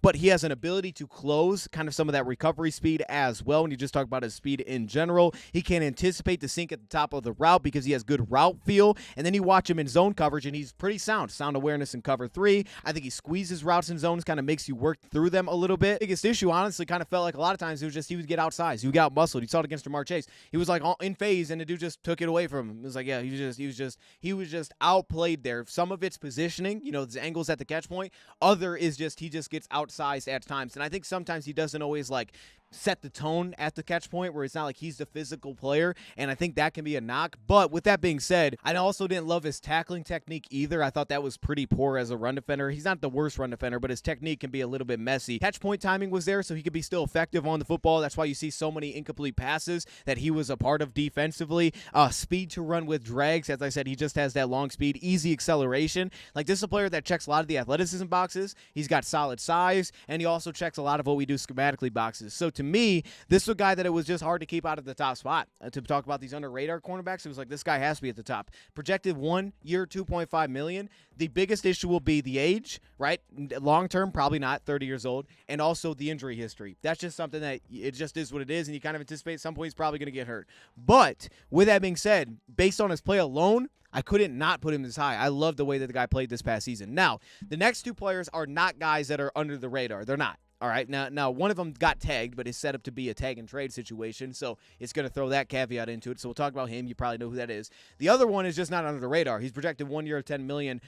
But he has an ability to close kind of some of that recovery speed as well. When you just talk about his speed in general, he can anticipate the sink at the top of the route because he has good route feel. And then you watch him in zone coverage, and he's pretty sound awareness in cover 3. I think he squeezes routes in zones, kind of makes you work through them a little bit. Biggest issue, honestly, kind of felt like a lot of times it was just he would get outsized, he would get out muscled. You saw it against Jamar Chase. He was like in phase, and the dude just took it away from him. It was like, yeah, he was just outplayed there. Some of it's positioning, his angles at the catch point. Other is just he just gets outsized at times. And I think sometimes he doesn't always like set the tone at the catch point where it's not like he's the physical player, and I think that can be a knock. But with that being said, I also didn't love his tackling technique either. I thought that was pretty poor as a run defender. He's not the worst run defender, but his technique can be a little bit messy. Catch point timing was there, so he could be still effective on the football. That's why you see so many incomplete passes that he was a part of defensively. Speed to run with drags. As I said, he just has that long speed, easy acceleration. Like, this is a player that checks a lot of the athleticism boxes. He's got solid size, and he also checks a lot of what we do schematically boxes. So to me, this was a guy that it was just hard to keep out of the top spot. To talk about these under radar cornerbacks, it was like, this guy has to be at the top. Projected 1 year, $2.5 million. The biggest issue will be the age, right? Long term, probably not, 30 years old, and also the injury history. That's just something that it just is what it is, and you kind of anticipate at some point he's probably going to get hurt. But with that being said, based on his play alone, I couldn't not put him this high. I love the way that the guy played this past season. Now, the next two players are not guys that are under the radar. They're not. All right, now one of them got tagged, but it's set up to be a tag and trade situation, so it's going to throw that caveat into it. So we'll talk about him. You probably know who that is. The other one is just not under the radar. He's projected 1 year, $10 million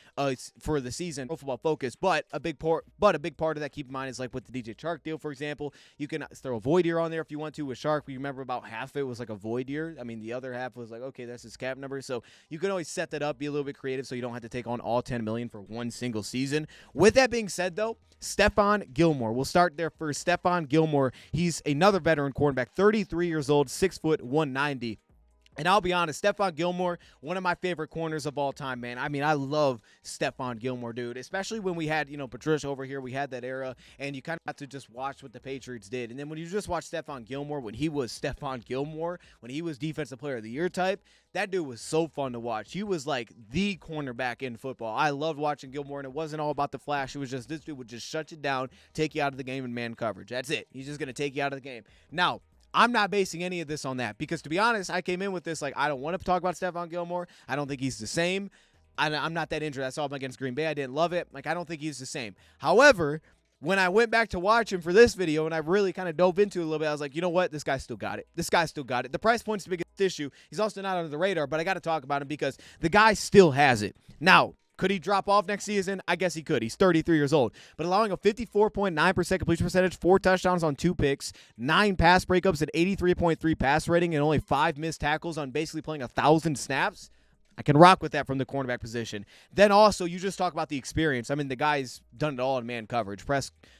for the season. Pro Football Focus, but a big part of that, keep in mind, is like with the DJ Chark deal, for example. You can throw a void year on there if you want to with Chark. We remember about half of it was like a void year. I mean, the other half was like, okay, that's his cap number. So you can always set that up, be a little bit creative, so you don't have to take on all $10 million for one single season. With that being said, though, Stephon Gilmore. We'll start there first. Stephon Gilmore, he's another veteran cornerback, 33 years old, 6 foot, 190. And I'll be honest, Stephon Gilmore, one of my favorite corners of all time, man. I mean, I love Stephon Gilmore, dude, especially when we had, Patricia over here. We had that era, and you kind of have to just watch what the Patriots did. And then when you just watch Stephon Gilmore, when he was Stephon Gilmore, when he was Defensive Player of the Year type, that dude was so fun to watch. He was like the cornerback in football. I loved watching Gilmore, and it wasn't all about the flash. It was just this dude would just shut you down, take you out of the game in man coverage. That's it. He's just going to take you out of the game. Now, I'm not basing any of this on that because, to be honest, I came in with this like, I don't want to talk about Stephon Gilmore. I don't think he's the same. I'm not that interested. I saw him against Green Bay. I didn't love it. Like, I don't think he's the same. However, when I went back to watch him for this video and I really kind of dove into it a little bit, I was like, you know what? This guy still got it. This guy still got it. The price point's the biggest issue. He's also not under the radar, but I got to talk about him because the guy still has it. Now, could he drop off next season? I guess he could. He's 33 years old. But allowing a 54.9% completion percentage, 4 touchdowns on 2 picks, 9 pass breakups, an 83.3 pass rating, and only 5 missed tackles on basically playing 1,000 snaps, I can rock with that from the cornerback position. Then also, you just talk about the experience. I mean, the guy's done it all in man coverage.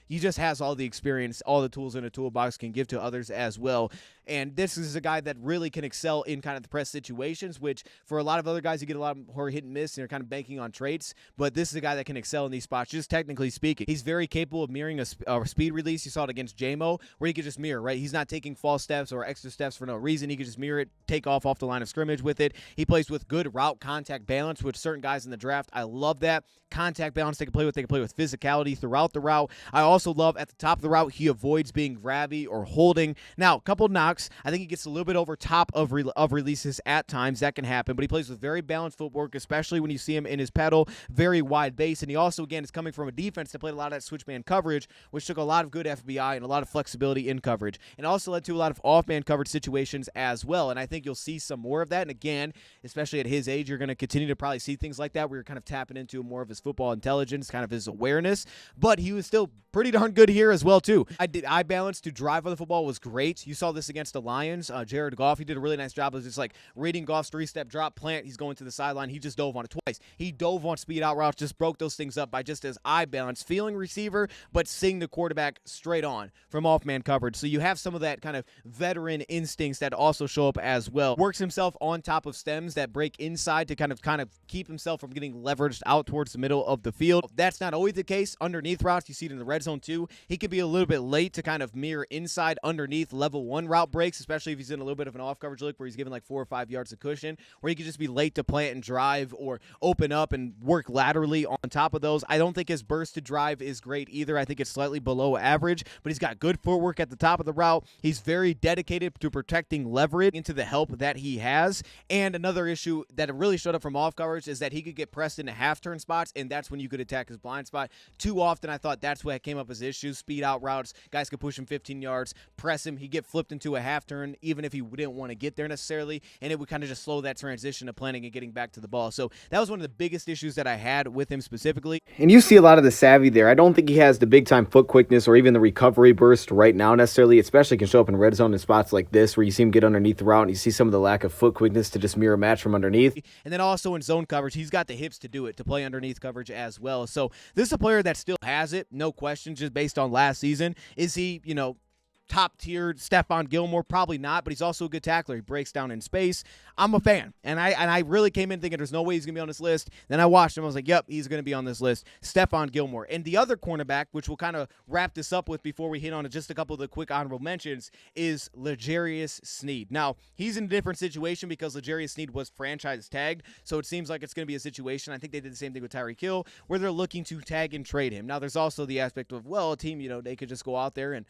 He just has all the experience, all the tools in a toolbox, can give to others as well. And this is a guy that really can excel in kind of the press situations, which for a lot of other guys, you get a lot more hit and miss, and they're kind of banking on traits. But this is a guy that can excel in these spots, just technically speaking. He's very capable of mirroring a speed release. You saw it against J-Mo, where he could just mirror, right? He's not taking false steps or extra steps for no reason. He could just mirror it, take off the line of scrimmage with it. He plays with good route contact balance, which certain guys in the draft, I love that. Contact balance they can play with. They can play with physicality throughout the route. I also love at the top of the route, he avoids being grabby or holding. Now, a couple knocks. I think he gets a little bit over top of releases at times. That can happen, but he plays with very balanced footwork, especially when you see him in his pedal, very wide base. And he also, again, is coming from a defense that played a lot of that switch man coverage, which took a lot of good FBI and a lot of flexibility in coverage. And also led to a lot of off-man coverage situations as well. And I think you'll see some more of that. And again, especially at his age, you're going to continue to probably see things like that where you're kind of tapping into more of his football intelligence, kind of his awareness. But he was still pretty darn good here as well, too. Eye balance to drive on the football was great. You saw this against the Lions. Jared Goff, he did a really nice job of just like reading Goff's 3-step drop plant. He's going to the sideline. He just dove on it twice. He dove on speed out routes, just broke those things up by just his eye balance, feeling receiver, but seeing the quarterback straight on from off-man coverage. So you have some of that kind of veteran instincts that also show up as well. Works himself on top of stems that break inside to kind of keep himself from getting leveraged out towards the middle of the field. That's not always the case. Underneath routes, you see it in the red zone too. He could be a little bit late to kind of mirror inside underneath level 1 route breaks, especially if he's in a little bit of an off coverage look where he's given like 4 or 5 yards of cushion, where he could just be late to plant and drive or open up and work laterally on top of those. I don't think his burst to drive is great either. I think it's slightly below average, but he's got good footwork at the top of the route. He's very dedicated to protecting leverage into the help that he has. And another issue that really showed up from off coverage is that he could get pressed into half turn spots, and that's when you could attack his blind spot. Too often I thought that's what came up his issues, speed out routes. Guys could push him 15 yards, press him. He'd get flipped into a half turn, even if he didn't want to get there necessarily, and it would kind of just slow that transition to planning and getting back to the ball. So that was one of the biggest issues that I had with him specifically. And you see a lot of the savvy there. I don't think he has the big-time foot quickness or even the recovery burst right now necessarily, especially can show up in red zone in spots like this where you see him get underneath the route and you see some of the lack of foot quickness to just mirror match from underneath. And then also in zone coverage, he's got the hips to do it, to play underneath coverage as well. So this is a player that still has it, no question, just based on last season. Is he, top-tier Stephon Gilmore? Probably not, but he's also a good tackler. He breaks down in space. I'm a fan, and I really came in thinking there's no way he's going to be on this list. Then I watched him. I was like, yep, he's going to be on this list. Stephon Gilmore. And the other cornerback, which we'll kind of wrap this up with before we hit on just a couple of the quick honorable mentions, is L'Jarius Sneed. Now, he's in a different situation because L'Jarius Sneed was franchise tagged, so it seems like it's going to be a situation. I think they did the same thing with Tyreek Hill, where they're looking to tag and trade him. Now, there's also the aspect of, well, a team, they could just go out there and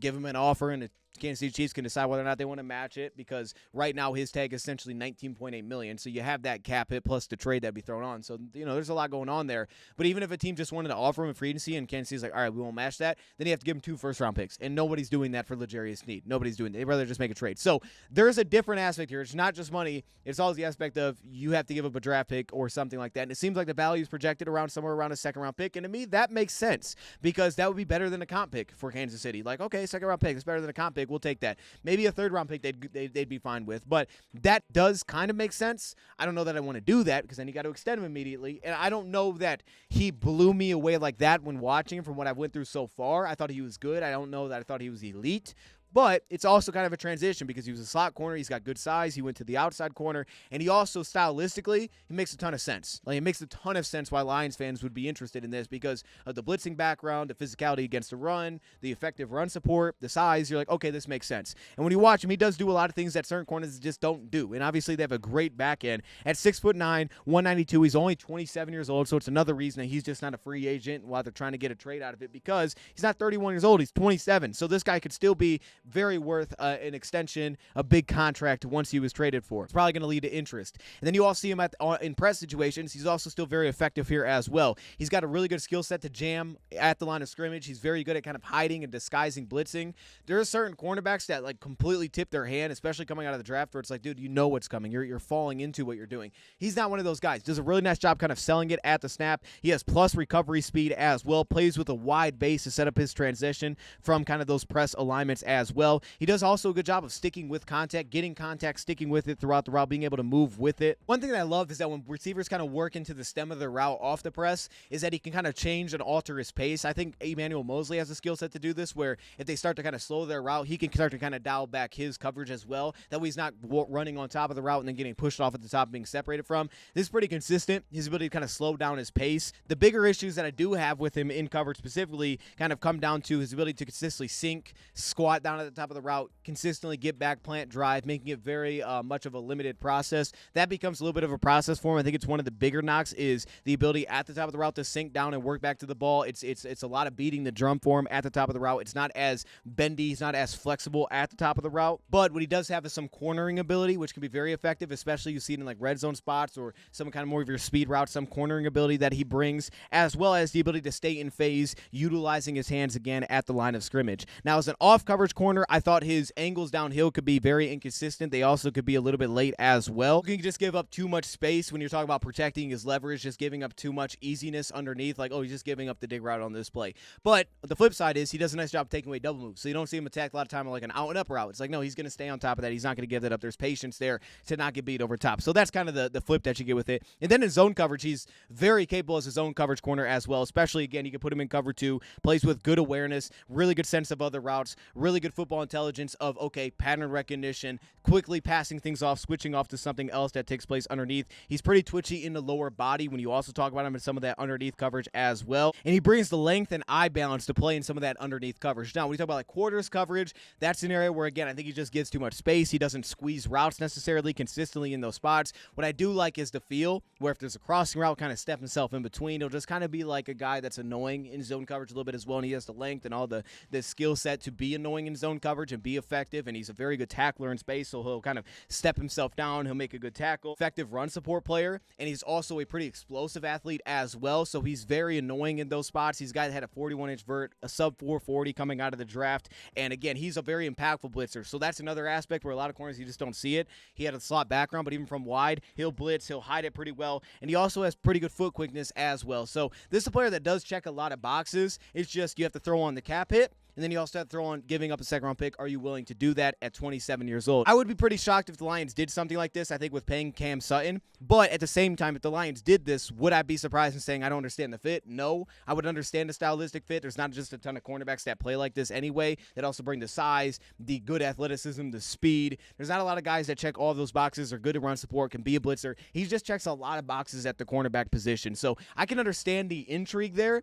give him an offer, and the Kansas City Chiefs can decide whether or not they want to match it, because right now his tag is essentially $19.8 million. So you have that cap hit plus the trade that'd be thrown on. So there's a lot going on there. But even if a team just wanted to offer him a free agency and Kansas City's like, all right, we won't match that, then you have to give him 2 first-round picks, and nobody's doing that for L'Jarius Sneed. Nobody's doing that. They'd rather just make a trade. So there's a different aspect here. It's not just money. It's always the aspect of you have to give up a draft pick or something like that. And it seems like the value is projected somewhere around a second-round pick. And to me, that makes sense, because that would be better than a comp pick for Kansas City. Like, okay, second-round pick, it's better than a comp pick. We'll take that. Maybe a third-round pick they'd be fine with, but that does kind of make sense. I don't know that I want to do that, because then you got to extend him immediately, and I don't know that he blew me away like that when watching him from what I've went through so far. I thought he was good. I don't know that I thought he was elite. But it's also kind of a transition because he was a slot corner. He's got good size. He went to the outside corner. And he also, stylistically, he makes a ton of sense. Like, it makes a ton of sense why Lions fans would be interested in this, because of the blitzing background, the physicality against the run, the effective run support, the size. You're like, okay, this makes sense. And when you watch him, he does do a lot of things that certain corners just don't do. And obviously, they have a great back end. At 6'9", 192, he's only 27 years old. So it's another reason that he's just not a free agent while they're trying to get a trade out of it, because he's not 31 years old. He's 27. So this guy could still be very worth an extension, a big contract once he was traded for. It's probably going to lead to interest. And then you all see him in press situations. He's also still very effective here as well. He's got a really good skill set to jam at the line of scrimmage. He's very good at kind of hiding and disguising blitzing. There are certain cornerbacks that like completely tip their hand, especially coming out of the draft, where it's like, dude, you know what's coming. You're falling into what you're doing. He's not one of those guys. Does a really nice job kind of selling it at the snap. He has plus recovery speed as well. Plays with a wide base to set up his transition from kind of those press alignments as well. He does also a good job of sticking with contact, getting contact, sticking with it throughout the route, being able to move with it. One thing that I love is that when receivers kind of work into the stem of the route off the press, is that he can kind of change and alter his pace. I think Emmanuel Mosley has a skill set to do this, where if they start to kind of slow their route, he can start to kind of dial back his coverage as well. That way he's not running on top of the route and then getting pushed off at the top and being separated from. This is pretty consistent. His ability to kind of slow down his pace. The bigger issues that I do have with him in coverage specifically kind of come down to his ability to consistently sink, squat down at the top of the route, consistently get back, plant, drive, making it very much of a limited process. That becomes a little bit of a process for him. I think it's one of the bigger knocks is the ability at the top of the route to sink down and work back to the ball. It's a lot of beating the drum for him at the top of the route. It's not as bendy. He's not as flexible at the top of the route. But what he does have is some cornering ability, which can be very effective, especially you see it in like red zone spots or some kind of more of your speed routes, some cornering ability that he brings, as well as the ability to stay in phase, utilizing his hands again at the line of scrimmage. Now, as an off-coverage corner, I thought his angles downhill could be very inconsistent. They also could be a little bit late as well. You can just give up too much space when you're talking about protecting his leverage, just giving up too much easiness underneath, like, oh, he's just giving up the dig route on this play. But the flip side is he does a nice job taking away double moves, so you don't see him attack a lot of time on like an out and up route. It's like, no, he's going to stay on top of that. He's not going to give that up. There's patience there to not get beat over top. So that's kind of the flip that you get with it. And then in zone coverage, he's very capable as a zone coverage corner as well, especially, again, you can put him in cover 2, plays with good awareness, really good sense of other routes, really good football intelligence of, okay, pattern recognition, quickly passing things off, switching off to something else that takes place underneath. He's pretty twitchy in the lower body when you also talk about him in some of that underneath coverage as well. And he brings the length and eye balance to play in some of that underneath coverage. Now, when you talk about like quarters coverage, that's an area where, again, I think he just gives too much space. He doesn't squeeze routes necessarily consistently in those spots. What I do like is the feel, where if there's a crossing route, kind of step himself in between. He'll just kind of be like a guy that's annoying in zone coverage a little bit as well, and he has the length and all the skill set to be annoying in zone zone coverage and be effective, and he's a very good tackler in space, so he'll kind of step himself down. He'll make a good tackle. Effective run support player, and he's also a pretty explosive athlete as well, so he's very annoying in those spots. He's a guy that had a 41-inch vert, a sub 440 coming out of the draft, and again, he's a very impactful blitzer, so that's another aspect where a lot of corners, you just don't see it. He had a slot background, but even from wide, he'll blitz, he'll hide it pretty well, and he also has pretty good foot quickness as well. So this is a player that does check a lot of boxes. It's just you have to throw on the cap hit, and then you also have to throw on giving up a second-round pick. Are you willing to do that at 27 years old? I would be pretty shocked if the Lions did something like this, I think, with paying Cam Sutton. But at the same time, if the Lions did this, would I be surprised in saying I don't understand the fit? No. I would understand the stylistic fit. There's not just a ton of cornerbacks that play like this anyway, that also bring the size, the good athleticism, the speed. There's not a lot of guys that check all those boxes, are good at run support, can be a blitzer. He just checks a lot of boxes at the cornerback position. So I can understand the intrigue there.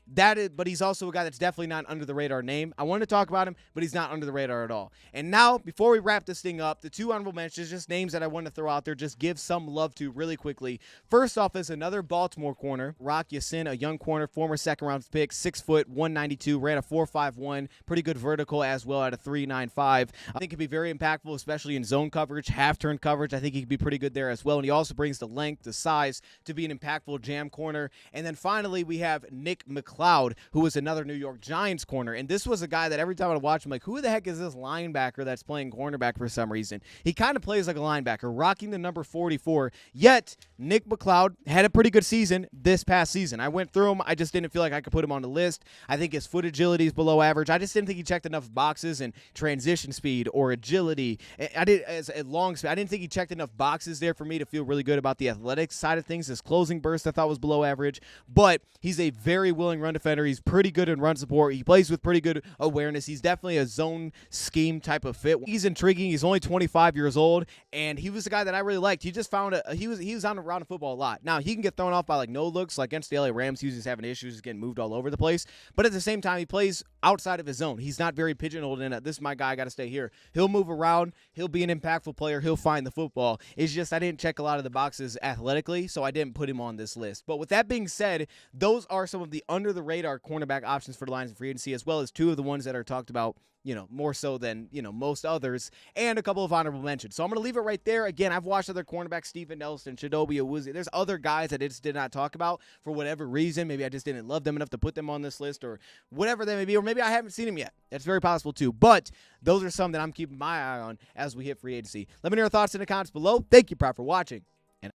But he's also a guy that's definitely not under the radar name. I wanted to talk about him, but he's not under the radar at all. And now, before we wrap this thing up, the two honorable mentions, just names that I want to throw out there, just give some love to really quickly. First off is another Baltimore corner, Rock Ya-Sin, a young corner, former second-round pick, 6 foot, 192, ran a 4.51, pretty good vertical as well at a 3.95. I think he'd be very impactful, especially in zone coverage, half-turn coverage. I think he could be pretty good there as well. And he also brings the length, the size to be an impactful jam corner. And then finally, we have Nick McCloud, who was another New York Giants corner. And this was a guy that every time I watch him, like, who the heck is this linebacker that's playing cornerback for some reason? He kind of plays like a linebacker, rocking the number 44. Yet, Nick McCloud had a pretty good season this past season. I went through him. I just didn't feel like I could put him on the list. I think his foot agility is below average. I just didn't think he checked enough boxes in transition speed or agility. I didn't think he checked enough boxes there for me to feel really good about the athletics side of things. His closing burst I thought was below average, but he's a very willing run defender. He's pretty good in run support. He plays with pretty good awareness. He's definitely a zone scheme type of fit. He's intriguing. He's only 25 years old, and he was a guy that I really liked. He just found he was on around the football a lot. Now, he can get thrown off by like no looks. Like against the LA Rams, he was just having issues, just getting moved all over the place. But at the same time, he plays outside of his zone. He's not very pigeonholed in it. This is my guy. I got to stay here. He'll move around. He'll be an impactful player. He'll find the football. It's just I didn't check a lot of the boxes athletically, so I didn't put him on this list. But with that being said, those are some of the under-the-radar cornerback options for the Lions in free agency, as well as two of the ones that are talked about, more so than, most others, and a couple of honorable mentions. So I'm going to leave it right there. Again, I've watched other cornerbacks, Steven Nelson, Chidobe Awuzie. There's other guys that I just did not talk about for whatever reason. Maybe I just didn't love them enough to put them on this list or whatever they may be, or maybe I haven't seen them yet. That's very possible too. But those are some that I'm keeping my eye on as we hit free agency. Let me know your thoughts in the comments below. Thank you, Prop, for watching.